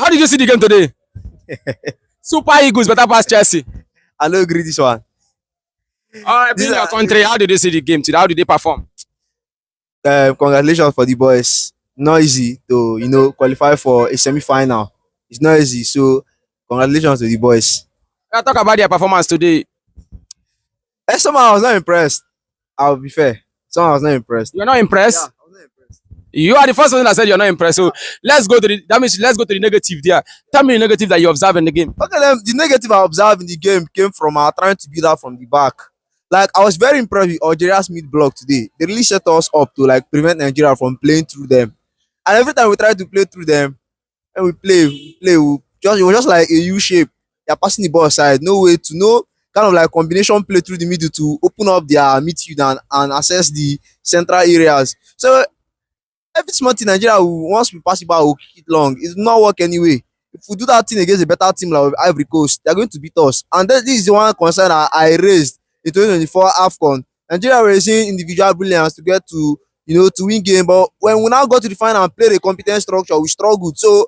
How did you see the game today? Super Eagles better pass Chelsea. I no agree this one. This Being your country, how did you see the game today? How did they perform? congratulations for the boys. Not easy to qualify for a semi-final. It's not easy. So congratulations to the boys. Talk about their performance today. Somehow I was not impressed. I'll be fair. Somehow I was not impressed. You're not Yeah, impressed? I was not impressed. You are the first person that said you're not impressed. So let's go to the that means let's go to the negative there. Tell me the negative that you observe in the game. Okay, then the negative I observed in the game came from our trying to build up from the back. Like I was very impressed with Algeria's mid block today. They really set us up to like prevent Nigeria from playing through them. And every time we try to play through them, and it was just like a U shape. They're passing the ball aside, no way to no kind of like combination play through the middle to open up their midfield and access the central areas. So every small thing Nigeria will once we pass it back will kick it long. It will not work anyway. If we do that thing against a better team like Ivory Coast, they're going to beat us. And then this is the one concern I raised in 2024 Afcon. Nigeria were using individual brilliance to get to to win game, but when we now got to the final and play the competent structure, we struggled. So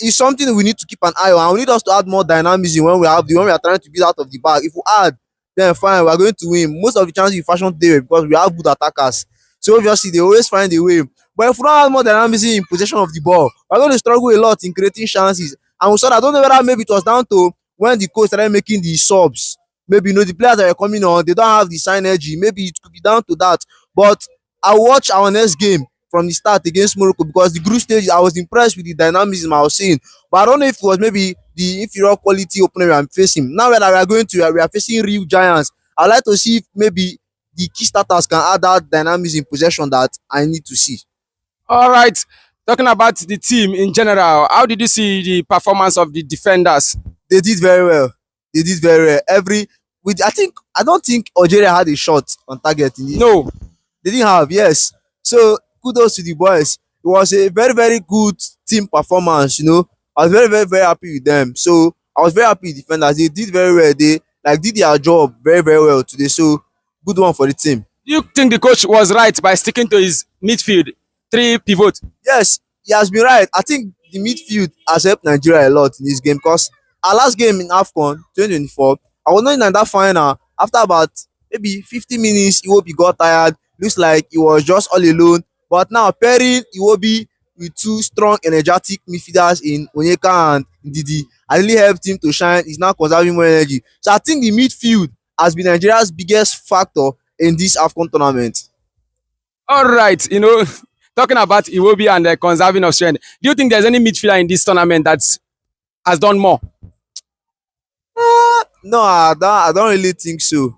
it's something we need to keep an eye on. And we need us to add more dynamism when we are trying to build out of the bag. If we add, then fine, we are going to win. Most of the chances we fashion today were because we have good attackers. So obviously they always find a way. But if we don't have more dynamism in possession of the ball, we're going to struggle a lot in creating chances. And we saw that, I don't know whether maybe it was down to when the coach started making the subs. Maybe the players that are coming on, they don't have the synergy. Maybe it could be down to that. But I watched our next game from the start against Morocco because the group stage I was impressed with the dynamism I was seeing. But I don't know if it was maybe the inferior quality opponent we are facing. Now that we are facing real giants. I'd like to see if maybe the key starters can add that dynamism in possession that I need to see. All right. Talking about the team in general, how did you see the performance of the defenders? They did very well. They did very well. I don't think Algeria had a shot on target in it. No. They didn't have, yes. So kudos to the boys. It was a very, very good team performance. I was very, very, very happy with them. So I was very happy with defenders. They did very well. They like did their job very, very well today. So good one for the team. Do you think the coach was right by sticking to his midfield, three pivot? Yes, he has been right. I think the midfield has helped Nigeria a lot in this game because our last game in Afcon 2024, I was not in that final. After about maybe 50 minutes, Iwobi got tired. Looks like he was just all alone. But now pairing Iwobi with two strong, energetic midfielders in Onyeka and Ndidi, I really helped him to shine. He's now conserving more energy. So I think the midfield has been Nigeria's biggest factor in this Afcon tournament. All right. Talking about Iwobi and the conserving of strength, do you think there's any midfielder in this tournament that has done more? No, I don't really think so.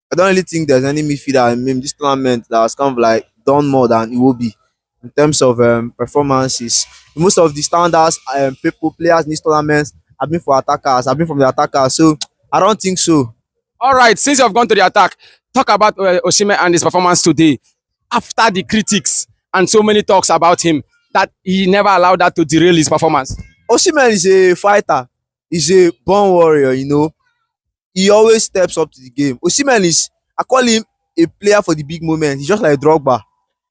I don't really think there's any midfielder in this tournament that has kind of like done more than Iwobi in terms of performances. Most of the standards players in this tournament have been for attackers, have been from the attackers. So I don't think so. All right. Since you have gone to the attack, talk about Osimhen and his performance today. After the critics and so many talks about him, that he never allowed that to derail his performance. Osimhen is a fighter. He's a born warrior. He always steps up to the game. Osimhen I call him a player for the big moment. He's just like Drogba.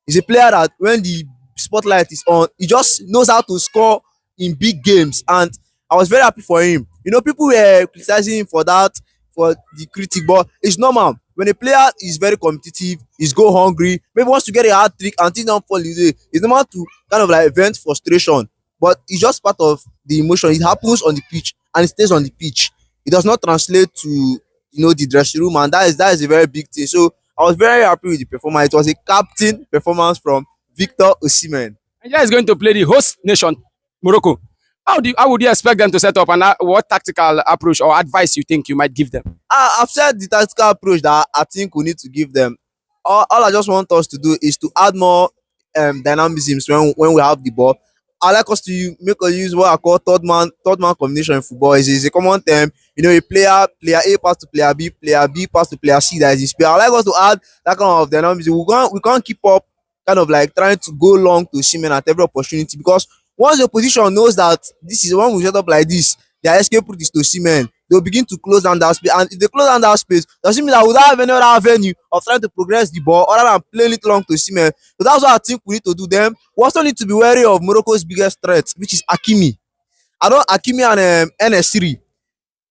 He's a player that when the spotlight is on, he just knows how to score in big games. And I was very happy for him. People were criticizing him for that, for the critic, but it's normal. When a player is very competitive, he's goal hungry, maybe wants to get a hat trick and things don't fall his way, it's normal to kind of like vent frustration. But it's just part of the emotion. It happens on the pitch and it stays on the pitch. It does not translate to the dressing room, and that is a very big thing. So I was very happy with the performance. It was a captain performance from Victor Osimhen. Nigeria is going to play the host nation, Morocco. How would you expect them to set up, and what tactical approach or advice you think you might give them? I've said the tactical approach that I think we need to give them. All I just want us to do is to add more dynamisms when we have the ball. I like us to make us use what I call third man combination in football. Is a common term. A player A pass to player B pass to player C that is his player. I like us to add that kind of dynamism. We can't keep up kind of like trying to go long to Osimhen at every opportunity, because once the opposition knows that this is when we set up like this, their escape route is to Osimhen, they'll begin to close down that space. And if they close down that space, doesn't mean that we don't have any other avenue of trying to progress the ball other than playing it long to Osimhen. So that's what I think we need to do. Them we also need to be wary of Morocco's biggest threat, which is Hakimi. I don't Akimi and NS3.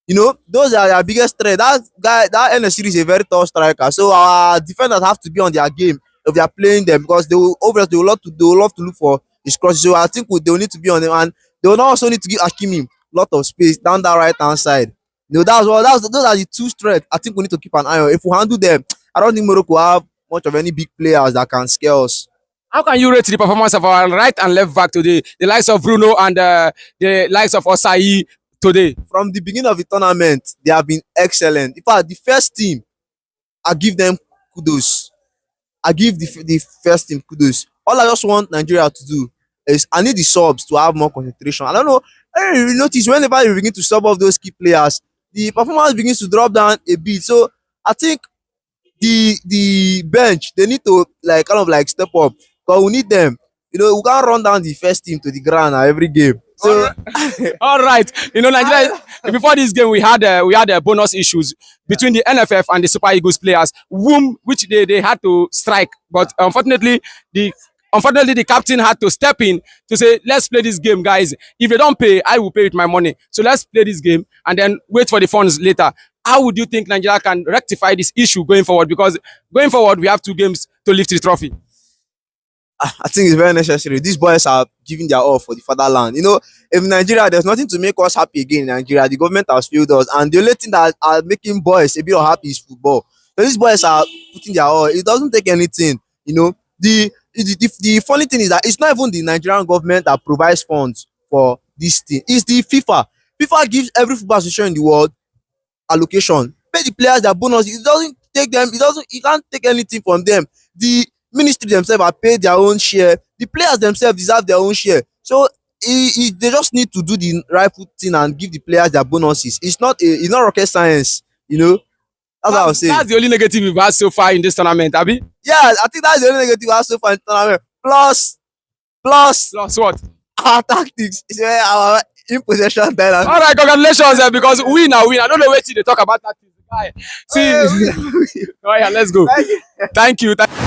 You know, those are their biggest threat. That guy, that NS3 is a very tall striker. So our defenders have to be on their game if they are playing them because they will obviously they will love to look for his crosses. So I think they will need to be on them, and they will also need to give Akimi a lot of space down that right hand side. You know, those are the two threats I think we need to keep an eye on. If we handle them, I don't think Morocco have much of any big players that can scare us. How can you rate the performance of our right and left back today? The likes of Bruno and the likes of Osai today. From the beginning of the tournament, they have been excellent. In fact, the first team, I give them kudos. I give the first team kudos. All I just want Nigeria to do is I need the subs to have more concentration. I don't know. I don't really notice whenever you begin to sub off those key players, the performance begins to drop down a bit. So I think the bench they need to like kind of like step up because we need them. You know, we can't run down the first team to the ground every game. So All right. You know, Nigeria. Before this game, we had bonus issues between the NFF and the Super Eagles players, which they had to strike, but unfortunately the captain had to step in to say, let's play this game, guys. If they don't pay, I will pay with my money. So let's play this game and then wait for the funds later. How would you think Nigeria can rectify this issue going forward? Because going forward, we have 2 games to lift the trophy. I think it's very necessary. These boys are giving their all for the fatherland. You know, if Nigeria, there's nothing to make us happy again in Nigeria. The government has failed us, and the only thing that are making boys a bit happy is football. So these boys are putting their all. It doesn't take anything. You know, the funny thing is that it's not even the Nigerian government that provides funds for this thing. It's the FIFA. FIFA gives every football association in the world allocation, pay the players their bonus. It doesn't take them, you can't take anything from them. The ministry themselves are paid their own share, the players themselves deserve their own share. So they just need to do the rightful thing and give the players their bonuses. It's not rocket science, you know. That's what I was saying. That's the only negative we've had so far in this tournament, Abi. Yeah, I think that's the only negative I so far in the tournament. Plus Plus what? our tactics is our in possession Thailand. All right, congratulations, because win now win. I don't know what they talk about that. Guy. See, Oh, yeah. oh yeah, let's go. Thank you. Thank you.